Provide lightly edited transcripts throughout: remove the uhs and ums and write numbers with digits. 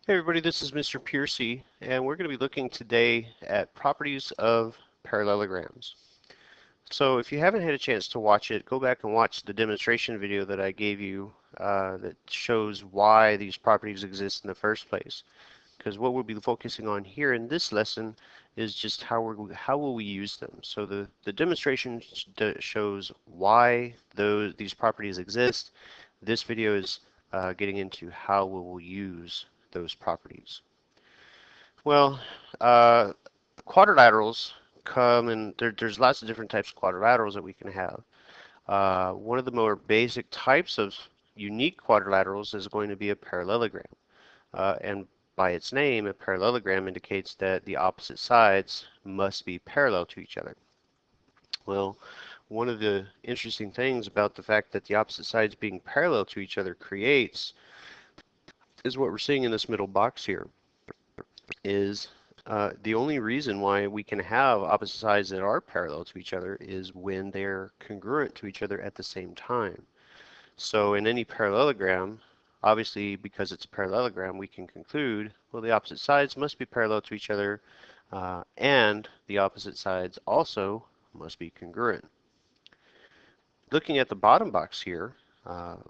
Hey everybody, this is Mr. Piercy, and we're going to be looking today at properties of parallelograms. So if you haven't had a chance to watch it, go back and watch the demonstration video that I gave you that shows why these properties exist in the first place. Because what we'll be focusing on here in this lesson is just how will we use them. So the demonstration shows why these properties exist. This video is getting into how we will use those properties. Well, uh, quadrilaterals come and there's lots of different types of quadrilaterals that we can have. One of the more basic types of unique quadrilaterals is going to be a parallelogram. And by its name, a parallelogram indicates that the opposite sides must be parallel to each other. Well, one of the interesting things about the fact that the opposite sides being parallel to each other creates is what we're seeing in this middle box here. Is the only reason why we can have opposite sides that are parallel to each other is when they're congruent to each other at the same time. So in any parallelogram, obviously because it's a parallelogram, we can conclude, well, the opposite sides must be parallel to each other, and the opposite sides also must be congruent. Looking at the bottom box here,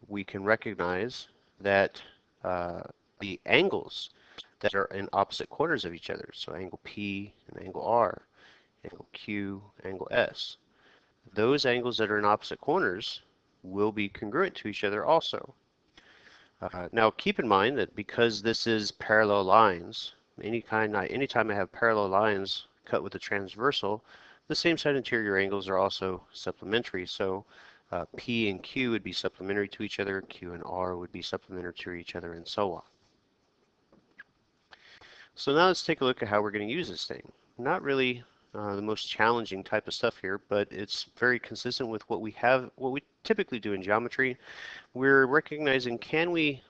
we can recognize that uh, the angles that are in opposite quarters of each other, so angle P and angle R, angle Q, angle S, those angles that are in opposite corners will be congruent to each other also. Now keep in mind that because this is parallel lines, anytime I have parallel lines cut with a transversal, the same side interior angles are also supplementary. So P and Q would be supplementary to each other, Q and R would be supplementary to each other, and so on. So now let's take a look at how we're going to use this thing. Not really the most challenging type of stuff here, but it's very consistent with what we typically do in geometry. We're recognizing can we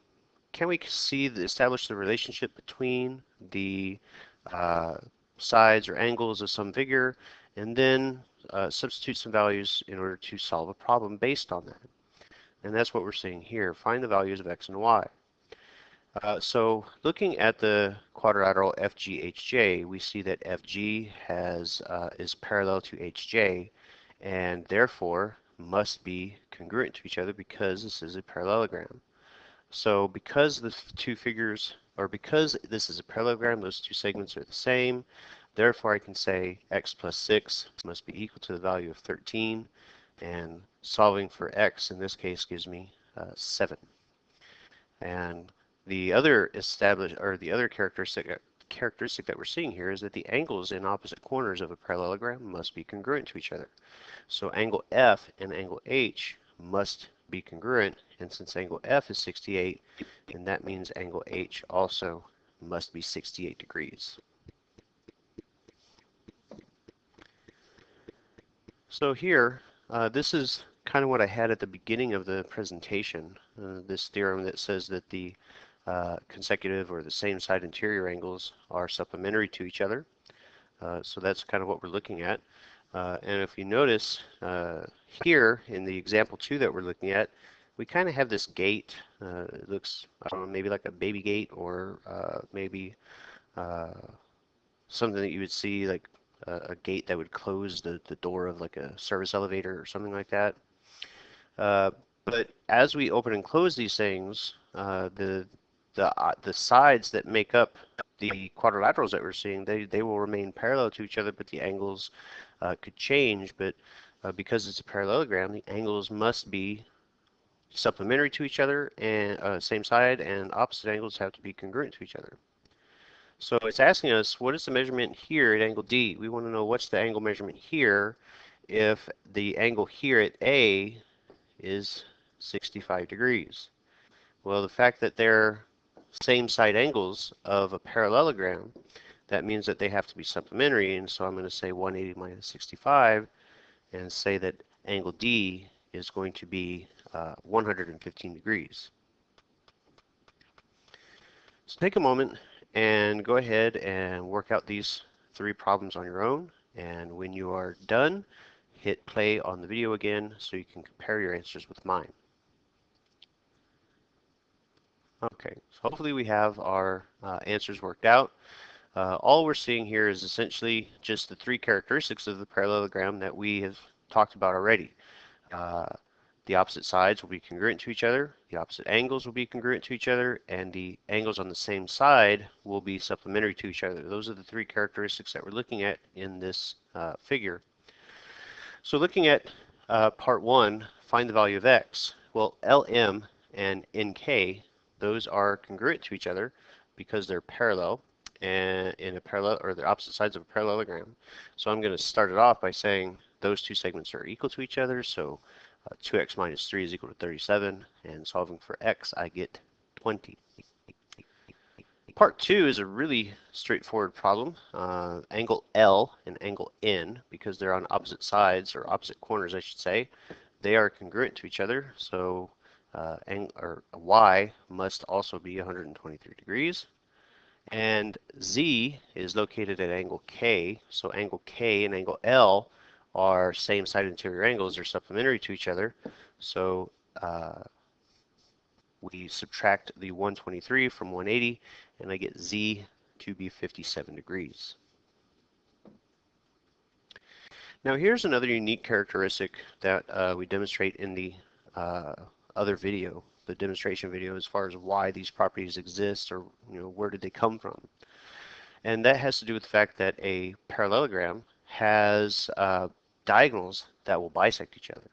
establish the relationship between the uh, sides or angles of some figure, and then substitute some values in order to solve a problem based on that. And that's what we're seeing here. Find the values of x and y. So looking at the quadrilateral FGHJ, we see that FG is parallel to HJ, and therefore must be congruent to each other because this is a parallelogram. So because the two figures, or because this is a parallelogram, those two segments are the same. Therefore, I can say x plus 6 must be equal to the value of 13, and solving for x in this case gives me 7. And the other characteristic that we're seeing here is that the angles in opposite corners of a parallelogram must be congruent to each other. So angle F and angle H must be congruent, and since angle F is 68, then that means angle H also must be 68 degrees. So here, this is kind of what I had at the beginning of the presentation, this theorem that says that the consecutive or the same side interior angles are supplementary to each other. So that's kind of what we're looking at. And if you notice here in the example 2 that we're looking at, we kind of have this gate. It looks, I don't know, maybe like a baby gate, or maybe uh, something that you would see like a gate that would close the door of like a service elevator or something like that. But as we open and close these things, the sides that make up the quadrilaterals that we're seeing, they will remain parallel to each other, but the angles could change. But because it's a parallelogram, the angles must be supplementary to each other, and same side, and opposite angles have to be congruent to each other. So it's asking us, what is the measurement here at angle D? We want to know what's the angle measurement here if the angle here at A is 65 degrees. Well, the fact that they're same side angles of a parallelogram, that means that they have to be supplementary, and so I'm going to say 180 minus 65 and say that angle D is going to be 115 degrees. So take a moment and go ahead and work out these 3 problems on your own, and when you are done, hit play on the video again so you can compare your answers with mine. Okay, so hopefully we have our answers worked out. All we're seeing here is essentially just the three characteristics of the parallelogram that we have talked about already. Uh, the opposite sides will be congruent to each other, the opposite angles will be congruent to each other, and the angles on the same side will be supplementary to each other. Those are the three characteristics that we're looking at in this figure. So looking at part one, find the value of x. Well, LM and NK, those are congruent to each other because they're parallel and in a parallel, or they're opposite sides of a parallelogram. So I'm going to start it off by saying those two segments are equal to each other. So 2x minus 3 is equal to 37, and solving for x, I get 20. Part two is a really straightforward problem. Angle L and angle N, because they're on opposite sides, or opposite corners I should say, they are congruent to each other, so Y must also be 123 degrees. And Z is located at angle K, so angle K and angle L are same side interior angles, they're supplementary to each other, so we subtract the 123 from 180, and I get Z to be 57 degrees. Now here's another unique characteristic that we demonstrate in the other video, the demonstration video, as far as why these properties exist, or where did they come from. And that has to do with the fact that a parallelogram has diagonals that will bisect each other.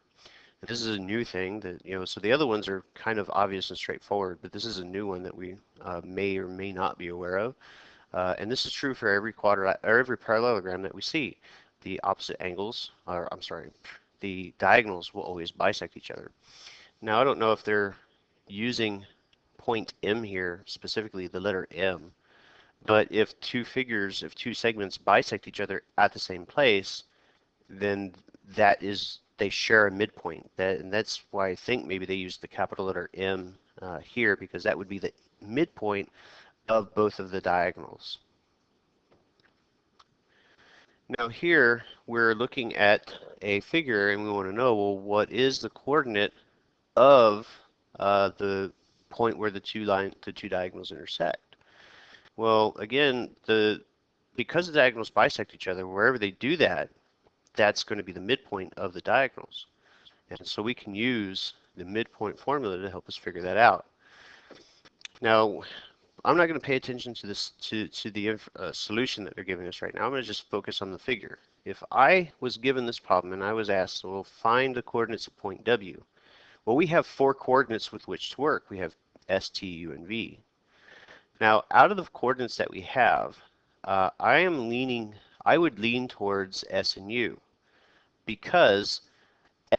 This is a new thing that, so the other ones are kind of obvious and straightforward, but this is a new one that we may or may not be aware of. And this is true for every every parallelogram that we see. The opposite angles, or I'm sorry, the diagonals will always bisect each other. Now, I don't know if they're using point M here, specifically the letter M, but if two segments bisect each other at the same place, then they share a midpoint. And that's why I think maybe they use the capital letter M here, because that would be the midpoint of both of the diagonals. Now here we're looking at a figure, and we want to know, well, what is the coordinate of the point where the two diagonals intersect? Well, again, because the diagonals bisect each other, wherever they do that, that's going to be the midpoint of the diagonals. And so we can use the midpoint formula to help us figure that out. Now, I'm not going to pay attention to this to the solution that they're giving us right now. I'm going to just focus on the figure. If I was given this problem and I was asked, well, find the coordinates of point W. Well, we have four coordinates with which to work. We have S, T, U, and V. Now, out of the coordinates that we have, I would lean towards S and U, because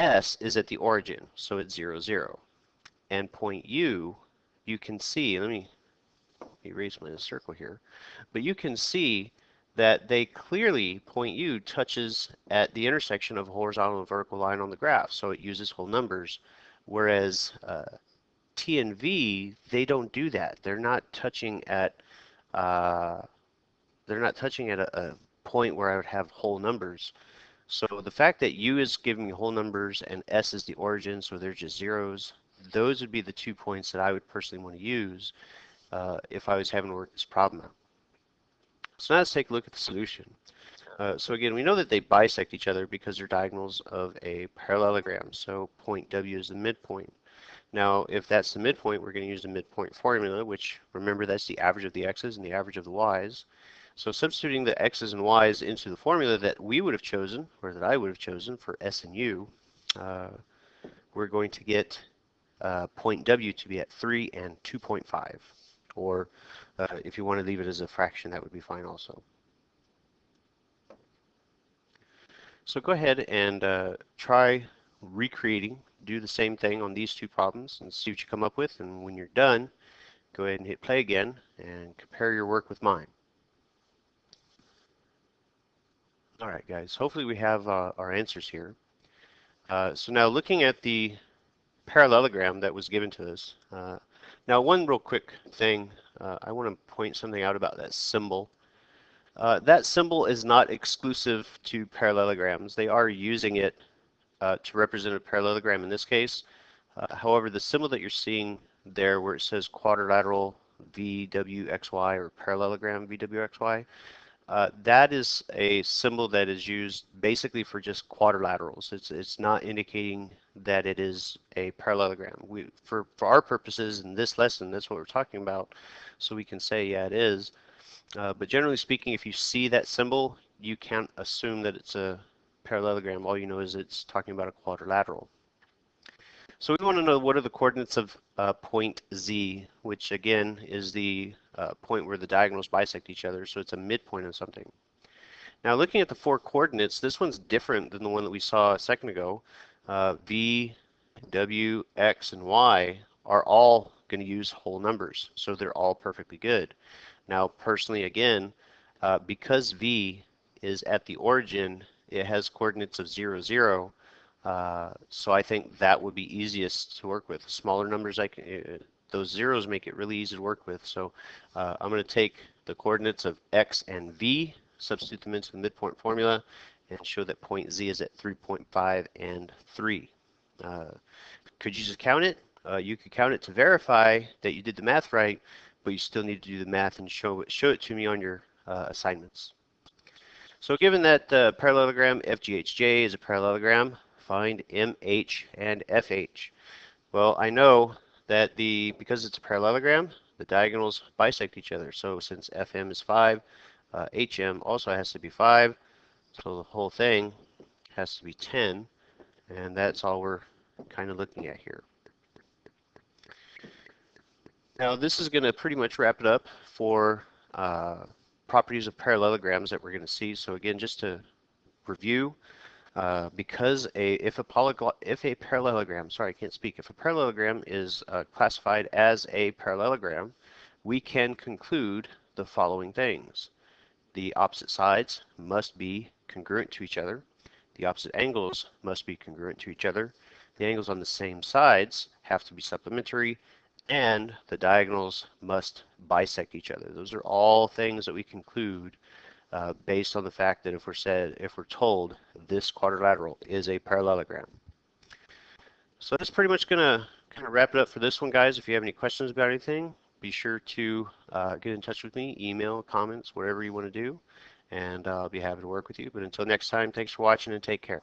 S is at the origin, so it's 0, 0. And point U, you can see, let me erase my circle here, but you can see that point U touches at the intersection of a horizontal and vertical line on the graph, so it uses whole numbers, whereas T and V, they don't do that. They're not touching at a point where I would have whole numbers. So the fact that U is giving me whole numbers and S is the origin, so they're just zeros, those would be the 2 points that I would personally want to use if I was having to work this problem out. So now let's take a look at the solution. So again, we know that they bisect each other because they're diagonals of a parallelogram. So point W is the midpoint. Now, if that's the midpoint, we're going to use the midpoint formula, which, remember, that's the average of the x's and the average of the y's. So substituting the x's and y's into the formula that we would have chosen, or that I would have chosen for S and U, we're going to get point W to be at 3 and 2.5. Or if you want to leave it as a fraction, that would be fine also. So go ahead and try recreating, do the same thing on these two problems and see what you come up with. And when you're done, go ahead and hit play again and compare your work with mine. All right, guys, hopefully we have our answers here. So now looking at the parallelogram that was given to us. Now one real quick thing, I want to point something out about that symbol. That symbol is not exclusive to parallelograms. They are using it to represent a parallelogram in this case. However, the symbol that you're seeing there where it says quadrilateral VWXY or parallelogram VWXY. That is a symbol that is used basically for just quadrilaterals. It's not indicating that it is a parallelogram. For our purposes in this lesson, that's what we're talking about. So we can say, yeah, it is. But generally speaking, if you see that symbol, you can't assume that it's a parallelogram. All you know is it's talking about a quadrilateral. So we want to know what are the coordinates of point Z, which again is the point where the diagonals bisect each other. So it's a midpoint of something. Now looking at the four coordinates, this one's different than the one that we saw a second ago. V, W, X, and Y are all going to use whole numbers, so they're all perfectly good. Now personally, again, because V is at the origin, it has coordinates of 0, 0. So I think that would be easiest to work with. Smaller numbers, those zeros make it really easy to work with. So I'm going to take the coordinates of X and V, substitute them into the midpoint formula, and show that point Z is at 3.5 and 3. Could you just count it? You could count it to verify that you did the math right, but you still need to do the math and show it to me on your assignments. So given that the parallelogram FGHJ is a parallelogram, find MH and FH. Well, I know that because it's a parallelogram, the diagonals bisect each other. So since FM is 5, HM also has to be 5. So the whole thing has to be 10. And that's all we're kind of looking at here. Now this is going to pretty much wrap it up for properties of parallelograms that we're going to see. So again, just to review, because if a parallelogram, sorry, I can't speak, if a parallelogram is classified as a parallelogram, we can conclude the following things. The opposite sides must be congruent to each other. The opposite angles must be congruent to each other. The angles on the same sides have to be supplementary, and the diagonals must bisect each other. Those are all things that we conclude based on the fact that if we're told this quadrilateral is a parallelogram. So that's pretty much going to kind of wrap it up for this one, guys. If you have any questions about anything, be sure to get in touch with me, email, comments, whatever you want to do, and I'll be happy to work with you. But until next time, thanks for watching and take care.